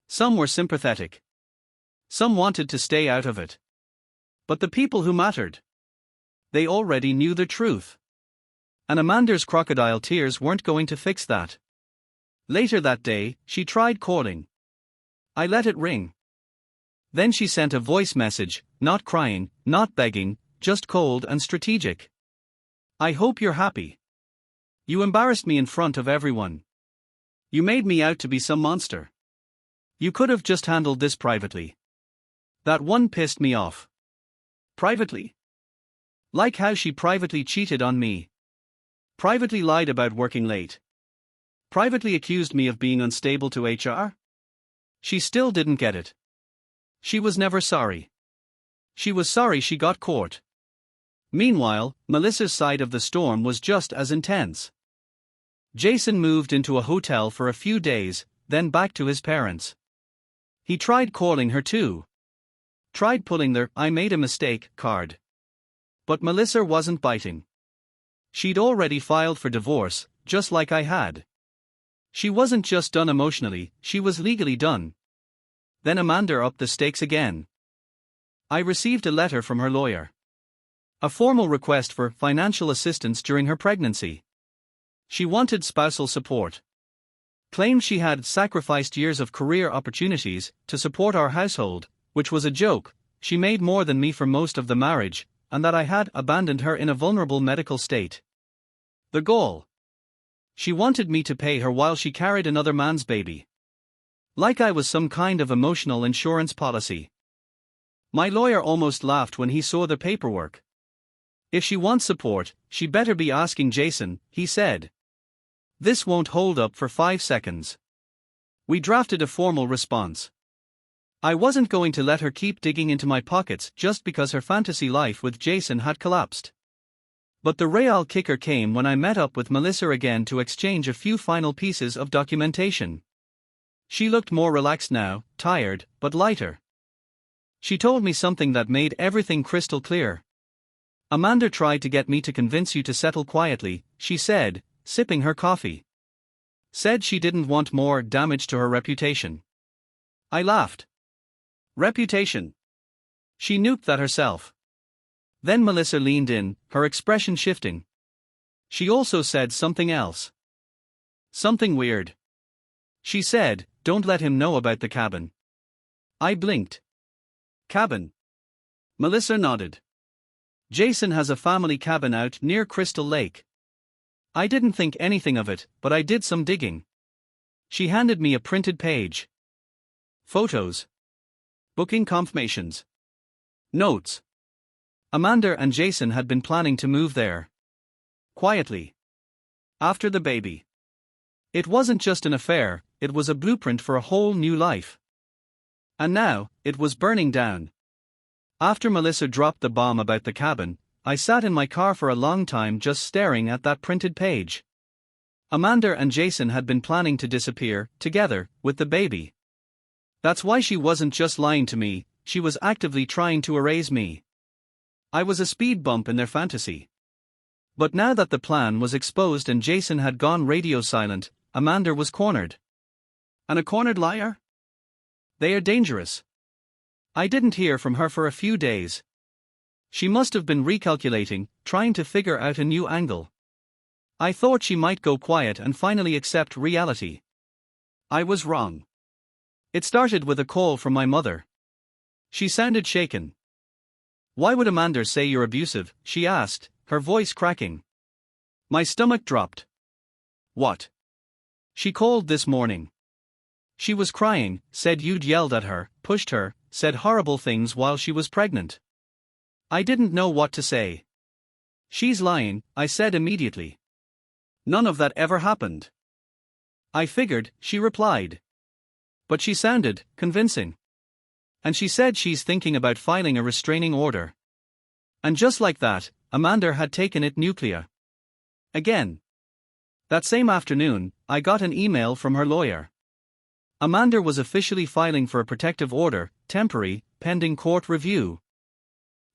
Some were sympathetic. Some wanted to stay out of it. But the people who mattered, they already knew the truth. And Amanda's crocodile tears weren't going to fix that. Later that day, she tried calling. I let it ring. Then she sent a voice message, not crying, not begging, just cold and strategic. I hope you're happy. You embarrassed me in front of everyone. You made me out to be some monster. You could have just handled this privately. That one pissed me off. Privately? Like how she privately cheated on me. Privately lied about working late. Privately accused me of being unstable to HR? She still didn't get it. She was never sorry. She was sorry she got caught. Meanwhile, Melissa's side of the storm was just as intense. Jason moved into a hotel for a few days, then back to his parents. He tried calling her too. Tried pulling their "I made a mistake" card. But Melissa wasn't biting. She'd already filed for divorce, just like I had. She wasn't just done emotionally, she was legally done. Then Amanda upped the stakes again. I received a letter from her lawyer. A formal request for financial assistance during her pregnancy. She wanted spousal support. Claimed she had sacrificed years of career opportunities to support our household, which was a joke. She made more than me for most of the marriage, and that I had abandoned her in a vulnerable medical state. The gall. She wanted me to pay her while she carried another man's baby. Like I was some kind of emotional insurance policy. My lawyer almost laughed when he saw the paperwork. If she wants support, she better be asking Jason, he said. This won't hold up for 5 seconds. We drafted a formal response. I wasn't going to let her keep digging into my pockets just because her fantasy life with Jason had collapsed. But the real kicker came when I met up with Melissa again to exchange a few final pieces of documentation. She looked more relaxed now, tired, but lighter. She told me something that made everything crystal clear. Amanda tried to get me to convince you to settle quietly, she said, sipping her coffee. Said she didn't want more damage to her reputation. I laughed. Reputation. She nuked that herself. Then Melissa leaned in, her expression shifting. She also said something else. Something weird. She said, don't let him know about the cabin. I blinked. Cabin. Melissa nodded. Jason has a family cabin out near Crystal Lake. I didn't think anything of it, but I did some digging. She handed me a printed page. Photos. Booking confirmations. Notes. Amanda and Jason had been planning to move there. Quietly. After the baby. It wasn't just an affair, it was a blueprint for a whole new life. And now, it was burning down. After Melissa dropped the bomb about the cabin, I sat in my car for a long time just staring at that printed page. Amanda and Jason had been planning to disappear, together, with the baby. That's why she wasn't just lying to me, she was actively trying to erase me. I was a speed bump in their fantasy. But now that the plan was exposed and Jason had gone radio silent, Amanda was cornered. And a cornered liar? They are dangerous. I didn't hear from her for a few days. She must have been recalculating, trying to figure out a new angle. I thought she might go quiet and finally accept reality. I was wrong. It started with a call from my mother. She sounded shaken. Why would Amanda say you're abusive? She asked, her voice cracking. My stomach dropped. What? She called this morning. She was crying, said you'd yelled at her, pushed her, said horrible things while she was pregnant. I didn't know what to say. She's lying, I said immediately. None of that ever happened. I figured, she replied. But she sounded convincing. And she said she's thinking about filing a restraining order. And just like that, Amanda had taken it nuclear. Again. That same afternoon, I got an email from her lawyer. Amanda was officially filing for a protective order, temporary, pending court review.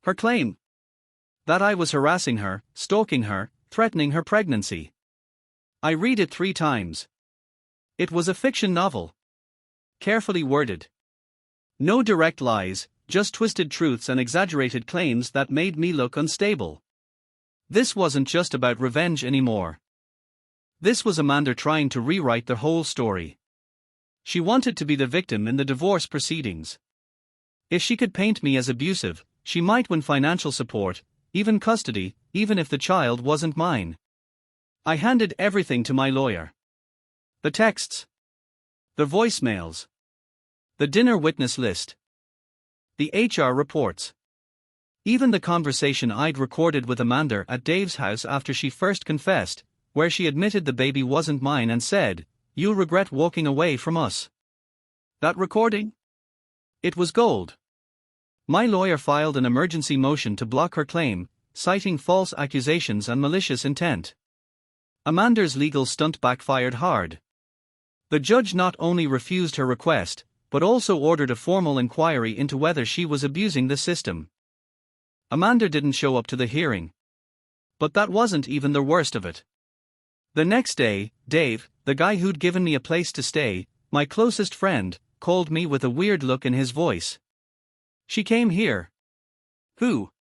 Her claim? That I was harassing her, stalking her, threatening her pregnancy. I read it 3 times. It was a fiction novel. Carefully worded. No direct lies, just twisted truths and exaggerated claims that made me look unstable. This wasn't just about revenge anymore. This was Amanda trying to rewrite the whole story. She wanted to be the victim in the divorce proceedings. If she could paint me as abusive, she might win financial support, even custody, even if the child wasn't mine. I handed everything to my lawyer. The texts. The voicemails. The dinner witness list. The HR reports. Even the conversation I'd recorded with Amanda at Dave's house after she first confessed, where she admitted the baby wasn't mine and said, "You'll regret walking away from us." That recording? It was gold. My lawyer filed an emergency motion to block her claim, citing false accusations and malicious intent. Amanda's legal stunt backfired hard. The judge not only refused her request, but also ordered a formal inquiry into whether she was abusing the system. Amanda didn't show up to the hearing. But that wasn't even the worst of it. The next day, Dave, the guy who'd given me a place to stay, my closest friend, called me with a weird look in his voice. She came here. Who?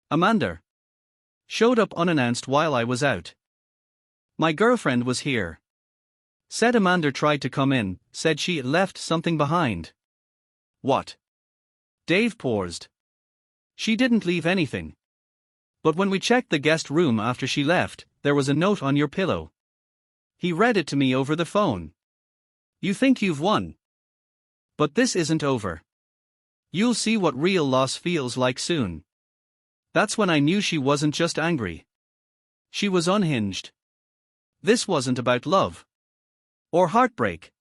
Amanda. Showed up unannounced while I was out. My girlfriend was here. Said Amanda tried to come in, said she left something behind. What? Dave paused. She didn't leave anything. But when we checked the guest room after she left, there was a note on your pillow. He read it to me over the phone. You think you've won. But this isn't over. You'll see what real loss feels like soon. That's when I knew she wasn't just angry. She was unhinged. This wasn't about love. Or heartbreak.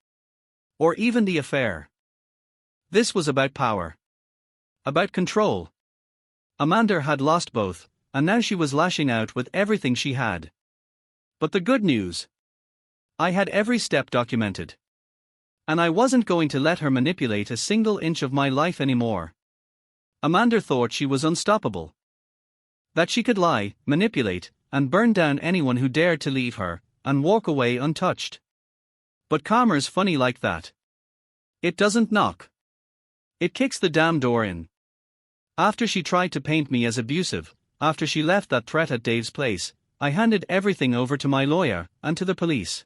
Or even the affair. This was about power. About control. Amanda had lost both, and now she was lashing out with everything she had. But the good news? I had every step documented. And I wasn't going to let her manipulate a single inch of my life anymore. Amanda thought she was unstoppable. That she could lie, manipulate, and burn down anyone who dared to leave her, and walk away untouched. But karma's funny like that. It doesn't knock. It kicks the damn door in. After she tried to paint me as abusive, after she left that threat at Dave's place, I handed everything over to my lawyer, and to the police.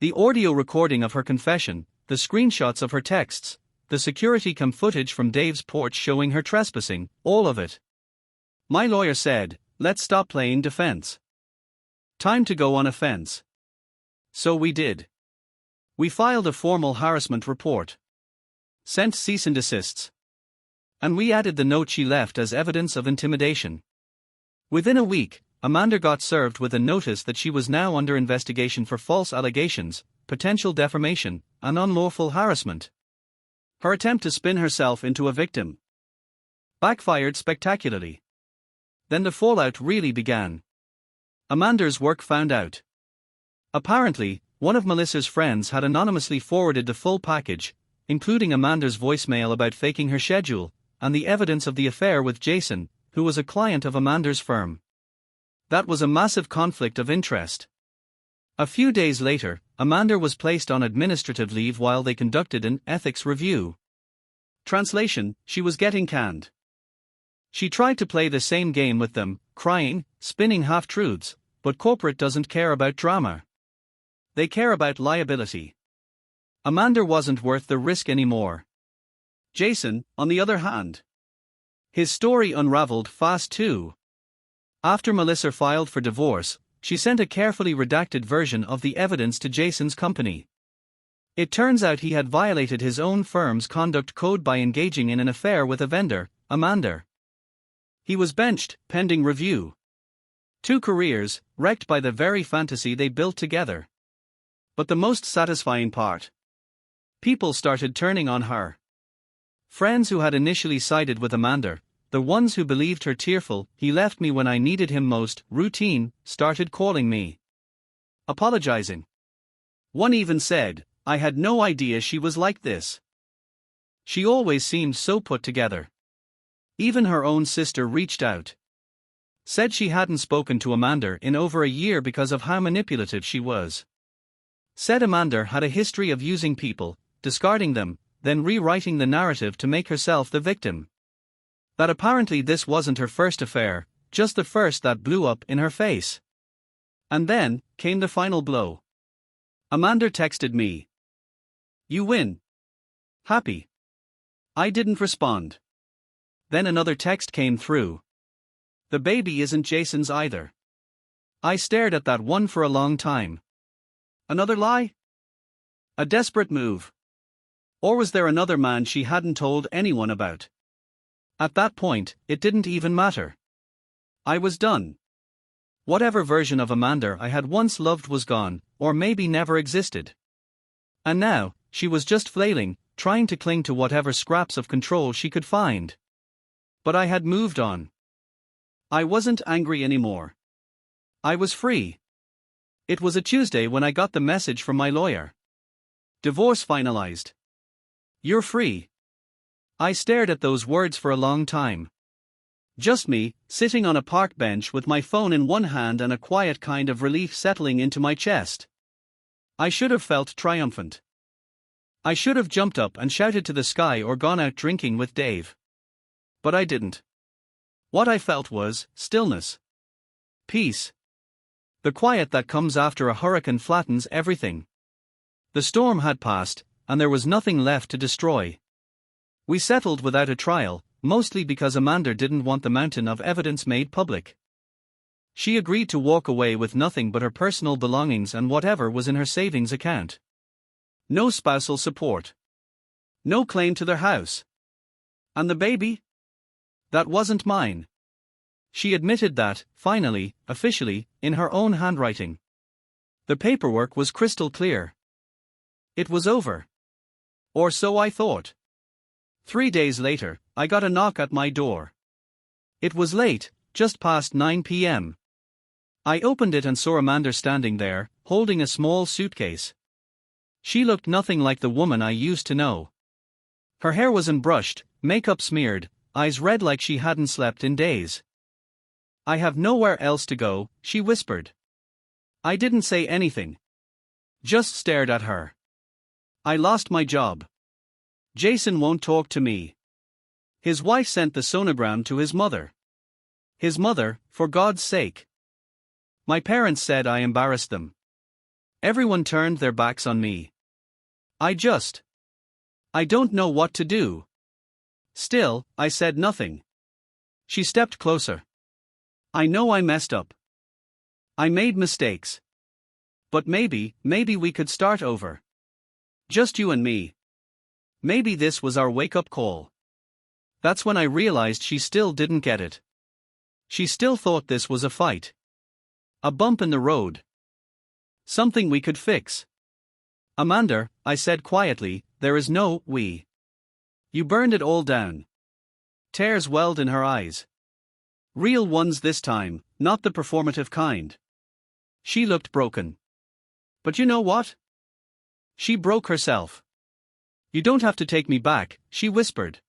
The audio recording of her confession, the screenshots of her texts, the security cam footage from Dave's porch showing her trespassing, all of it. My lawyer said, let's stop playing defense. Time to go on offense. So we did. We filed a formal harassment report. Sent cease and desists. And we added the note she left as evidence of intimidation. Within a week, Amanda got served with a notice that she was now under investigation for false allegations, potential defamation, and unlawful harassment. Her attempt to spin herself into a victim backfired spectacularly. Then the fallout really began. Amanda's work found out. Apparently, one of Melissa's friends had anonymously forwarded the full package, including Amanda's voicemail about faking her schedule, and the evidence of the affair with Jason, who was a client of Amanda's firm. That was a massive conflict of interest. A few days later, Amanda was placed on administrative leave while they conducted an ethics review. Translation: she was getting canned. She tried to play the same game with them, crying, spinning half-truths, but corporate doesn't care about drama. They care about liability. Amanda wasn't worth the risk anymore. Jason, on the other hand. His story unraveled fast too. After Melissa filed for divorce, she sent a carefully redacted version of the evidence to Jason's company. It turns out he had violated his own firm's conduct code by engaging in an affair with a vendor, Amanda. He was benched, pending review. 2 careers, wrecked by the very fantasy they built together. But the most satisfying part. People started turning on her. Friends who had initially sided with Amanda, the ones who believed her tearful, "He left me when I needed him most," routine, started calling me. Apologizing. One even said, "I had no idea she was like this. She always seemed so put together." Even her own sister reached out. Said she hadn't spoken to Amanda in over a year because of how manipulative she was. Said Amanda had a history of using people, discarding them, then rewriting the narrative to make herself the victim. That apparently this wasn't her first affair, just the first that blew up in her face. And then came the final blow. Amanda texted me. "You win. Happy." I didn't respond. Then another text came through. "The baby isn't Jason's either." I stared at that one for a long time. Another lie? A desperate move? Or was there another man she hadn't told anyone about? At that point, it didn't even matter. I was done. Whatever version of Amanda I had once loved was gone, or maybe never existed. And now, she was just flailing, trying to cling to whatever scraps of control she could find. But I had moved on. I wasn't angry anymore. I was free. It was a Tuesday when I got the message from my lawyer. Divorce finalized. You're free. I stared at those words for a long time. Just me, sitting on a park bench with my phone in one hand and a quiet kind of relief settling into my chest. I should have felt triumphant. I should have jumped up and shouted to the sky or gone out drinking with Dave. But I didn't. What I felt was stillness. Peace. The quiet that comes after a hurricane flattens everything. The storm had passed, and there was nothing left to destroy. We settled without a trial, mostly because Amanda didn't want the mountain of evidence made public. She agreed to walk away with nothing but her personal belongings and whatever was in her savings account. No spousal support. No claim to their house. And the baby? That wasn't mine. She admitted that, finally, officially, in her own handwriting. The paperwork was crystal clear. It was over. Or so I thought. 3 days later, I got a knock at my door. It was late, just past 9 p.m. I opened it and saw Amanda standing there, holding a small suitcase. She looked nothing like the woman I used to know. Her hair was unbrushed, makeup smeared, eyes red like she hadn't slept in days. "I have nowhere else to go," she whispered. I didn't say anything. Just stared at her. "I lost my job. Jason won't talk to me. His wife sent the sonogram to his mother. His mother, for God's sake. My parents said I embarrassed them. Everyone turned their backs on me. I don't know what to do." Still, I said nothing. She stepped closer. "I know I messed up. I made mistakes. But maybe we could start over. Just you and me. Maybe this was our wake-up call." That's when I realized she still didn't get it. She still thought this was a fight. A bump in the road. Something we could fix. "Amanda," I said quietly, "there is no we. You burned it all down." Tears welled in her eyes. Real ones this time, not the performative kind. She looked broken. "But you know what?" She broke herself. "You don't have to take me back," she whispered.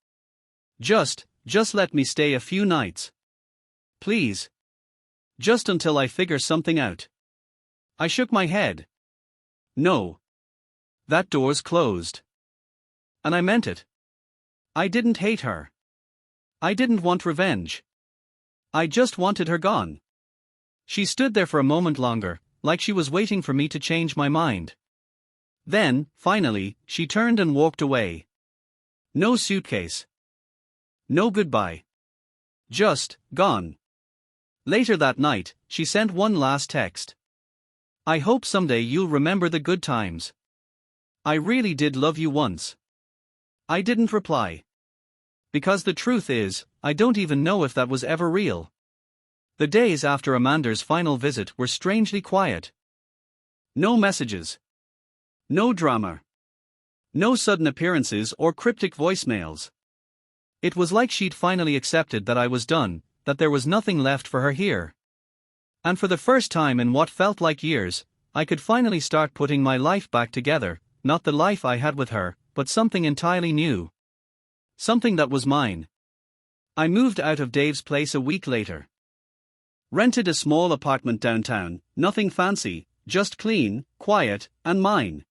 Just let me stay a few nights. Please. Just until I figure something out." I shook my head. "No. That door's closed." And I meant it. I didn't hate her. I didn't want revenge. I just wanted her gone. She stood there for a moment longer, like she was waiting for me to change my mind. Then, finally, she turned and walked away. No suitcase. No goodbye. Just, gone. Later that night, she sent one last text. "I hope someday you'll remember the good times. I really did love you once." I didn't reply. Because the truth is, I don't even know if that was ever real. The days after Amanda's final visit were strangely quiet. No messages. No drama. No sudden appearances or cryptic voicemails. It was like she'd finally accepted that I was done, that there was nothing left for her here. And for the first time in what felt like years, I could finally start putting my life back together, not the life I had with her, but something entirely new. Something that was mine. I moved out of Dave's place a week later. Rented a small apartment downtown, nothing fancy, just clean, quiet, and mine.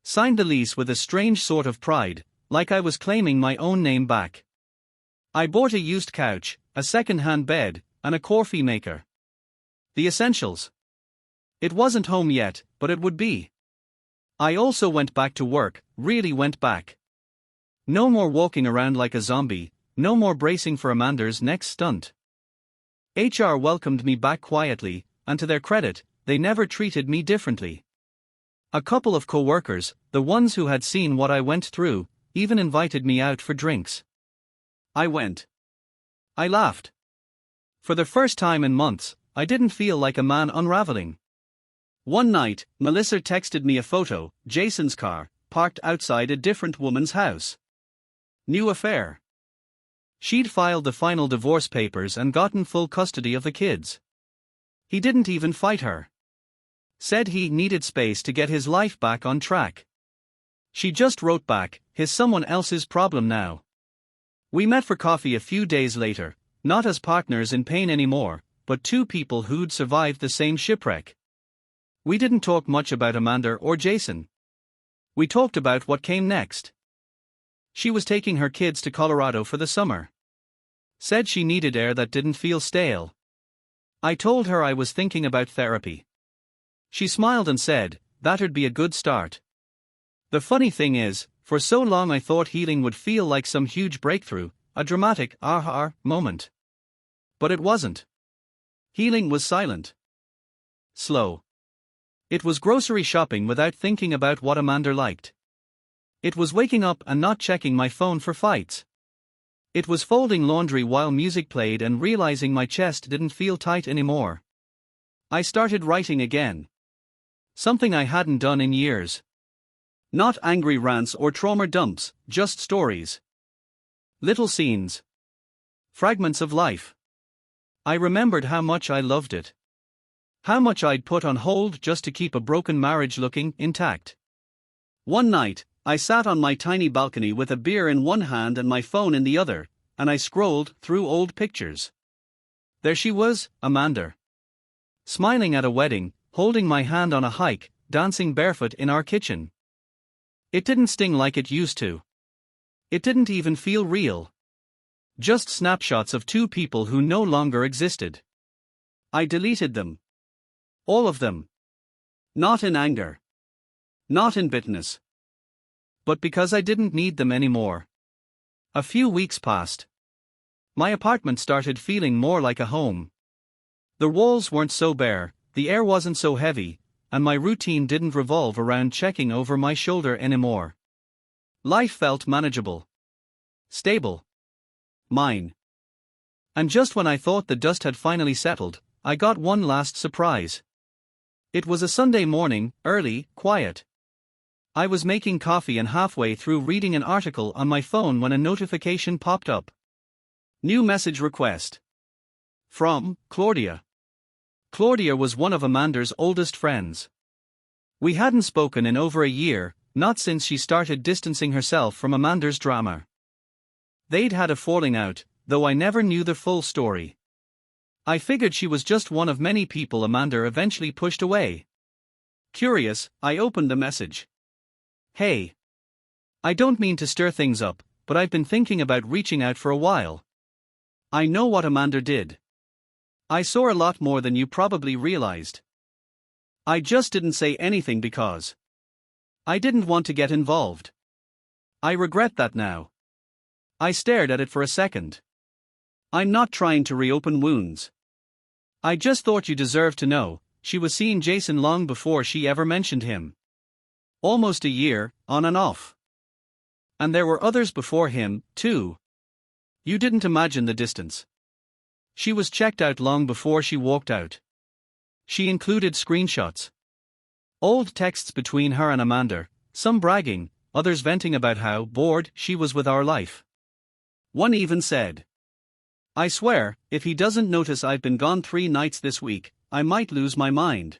Signed the lease with a strange sort of pride, like I was claiming my own name back. I bought a used couch, a second-hand bed, and a coffee maker. The essentials. It wasn't home yet, but it would be. I also went back to work, really went back. No more walking around like a zombie, no more bracing for Amanda's next stunt. HR welcomed me back quietly, and to their credit, they never treated me differently. A couple of co-workers, the ones who had seen what I went through, even invited me out for drinks. I went. I laughed. For the first time in months, I didn't feel like a man unraveling. One night, Melissa texted me a photo, Jason's car, parked outside a different woman's house. New affair. She'd filed the final divorce papers and gotten full custody of the kids. He didn't even fight her. Said he needed space to get his life back on track. She just wrote back, "He's someone else's problem now." We met for coffee a few days later, not as partners in pain anymore, but two people who'd survived the same shipwreck. We didn't talk much about Amanda or Jason. We talked about what came next. She was taking her kids to Colorado for the summer. Said she needed air that didn't feel stale. I told her I was thinking about therapy. She smiled and said, "That'd be a good start." The funny thing is, for so long I thought healing would feel like some huge breakthrough, a dramatic aha moment. But it wasn't. Healing was silent. Slow. It was grocery shopping without thinking about what Amanda liked. It was waking up and not checking my phone for fights. It was folding laundry while music played and realizing my chest didn't feel tight anymore. I started writing again. Something I hadn't done in years. Not angry rants or trauma dumps, just stories. Little scenes. Fragments of life. I remembered how much I loved it. How much I'd put on hold just to keep a broken marriage looking intact. One night, I sat on my tiny balcony with a beer in one hand and my phone in the other, and I scrolled through old pictures. There she was, Amanda. Smiling at a wedding, holding my hand on a hike, dancing barefoot in our kitchen. It didn't sting like it used to. It didn't even feel real. Just snapshots of two people who no longer existed. I deleted them. All of them. Not in anger. Not in bitterness. But because I didn't need them anymore. A few weeks passed. My apartment started feeling more like a home. The walls weren't so bare, the air wasn't so heavy, and my routine didn't revolve around checking over my shoulder anymore. Life felt manageable. Stable. Mine. And just when I thought the dust had finally settled, I got one last surprise. It was a Sunday morning, early, quiet. I was making coffee and halfway through reading an article on my phone when a notification popped up. New message request. From Claudia. Claudia was one of Amanda's oldest friends. We hadn't spoken in over a year, not since she started distancing herself from Amanda's drama. They'd had a falling out, though I never knew the full story. I figured she was just one of many people Amanda eventually pushed away. Curious, I opened the message. "Hey. I don't mean to stir things up, but I've been thinking about reaching out for a while. I know what Amanda did. I saw a lot more than you probably realized. I just didn't say anything because I didn't want to get involved. I regret that now." I stared at it for a second. "I'm not trying to reopen wounds. I just thought you deserved to know, she was seeing Jason long before she ever mentioned him. Almost a year, on and off. And there were others before him, too. You didn't imagine the distance. She was checked out long before she walked out." She included screenshots. Old texts between her and Amanda, some bragging, others venting about how bored she was with our life. One even said, "I swear, if he doesn't notice I've been gone 3 nights this week, I might lose my mind."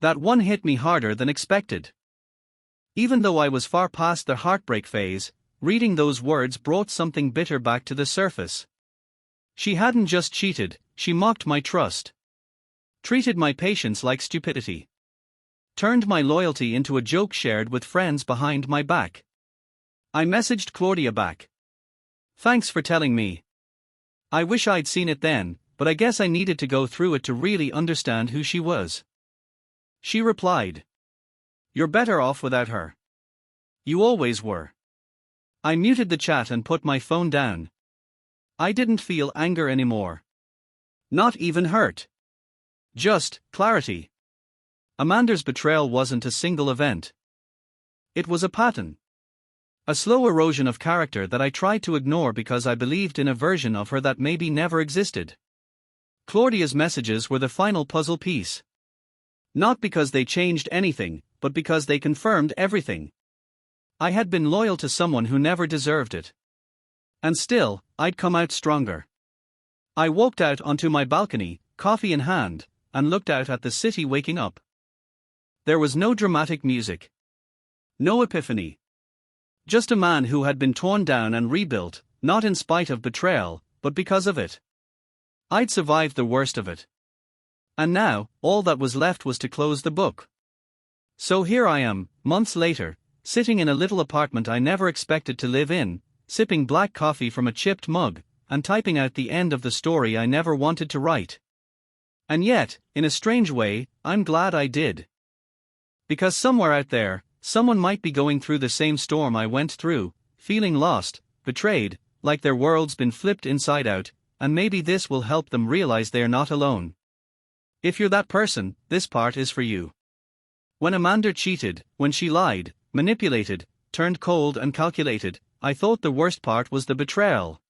That one hit me harder than expected. Even though I was far past the heartbreak phase, reading those words brought something bitter back to the surface. She hadn't just cheated, she mocked my trust. Treated my patience like stupidity. Turned my loyalty into a joke shared with friends behind my back. I messaged Claudia back. "Thanks for telling me. I wish I'd seen it then, but I guess I needed to go through it to really understand who she was." She replied, "You're better off without her. You always were." I muted the chat and put my phone down. I didn't feel anger anymore. Not even hurt. Just clarity. Amanda's betrayal wasn't a single event. It was a pattern. A slow erosion of character that I tried to ignore because I believed in a version of her that maybe never existed. Claudia's messages were the final puzzle piece. Not because they changed anything, but because they confirmed everything. I had been loyal to someone who never deserved it. And still, I'd come out stronger. I walked out onto my balcony, coffee in hand, and looked out at the city waking up. There was no dramatic music. No epiphany. Just a man who had been torn down and rebuilt, not in spite of betrayal, but because of it. I'd survived the worst of it. And now, all that was left was to close the book. So here I am, months later, sitting in a little apartment I never expected to live in, sipping black coffee from a chipped mug, and typing out the end of the story I never wanted to write. And yet, in a strange way, I'm glad I did. Because somewhere out there, someone might be going through the same storm I went through, feeling lost, betrayed, like their world's been flipped inside out, and maybe this will help them realize they're not alone. If you're that person, this part is for you. When Amanda cheated, when she lied, manipulated, turned cold and calculated, I thought the worst part was the betrayal.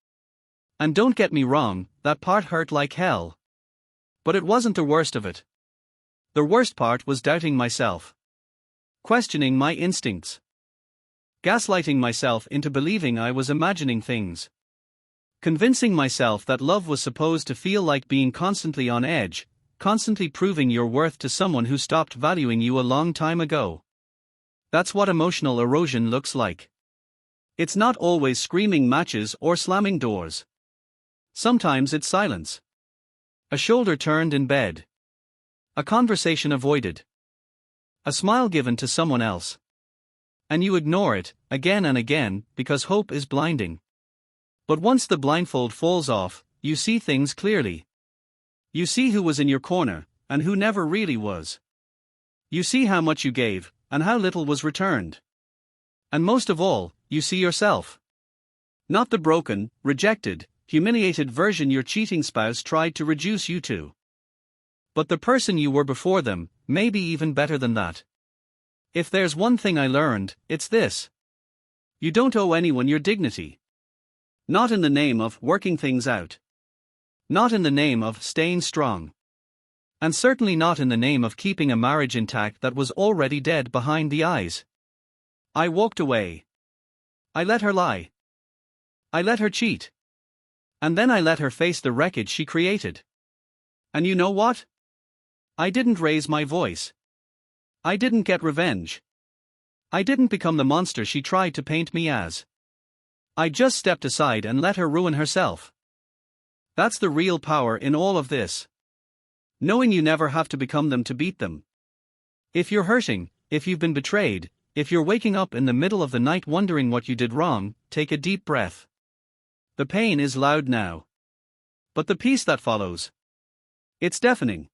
And don't get me wrong, that part hurt like hell. But it wasn't the worst of it. The worst part was doubting myself. Questioning my instincts. Gaslighting myself into believing I was imagining things. Convincing myself that love was supposed to feel like being constantly on edge, constantly proving your worth to someone who stopped valuing you a long time ago. That's what emotional erosion looks like. It's not always screaming matches or slamming doors. Sometimes it's silence. A shoulder turned in bed. A conversation avoided. A smile given to someone else. And you ignore it, again and again, because hope is blinding. But once the blindfold falls off, you see things clearly. You see who was in your corner, and who never really was. You see how much you gave, and how little was returned. And most of all, you see yourself. Not the broken, rejected, humiliated version your cheating spouse tried to reduce you to. But the person you were before them, maybe even better than that. If there's one thing I learned, it's this. You don't owe anyone your dignity. Not in the name of working things out. Not in the name of staying strong. And certainly not in the name of keeping a marriage intact that was already dead behind the eyes. I walked away. I let her lie. I let her cheat. And then I let her face the wreckage she created. And you know what? I didn't raise my voice. I didn't get revenge. I didn't become the monster she tried to paint me as. I just stepped aside and let her ruin herself. That's the real power in all of this. Knowing you never have to become them to beat them. If you're hurting, if you've been betrayed, if you're waking up in the middle of the night wondering what you did wrong, take a deep breath. The pain is loud now. But the peace that follows, it's deafening.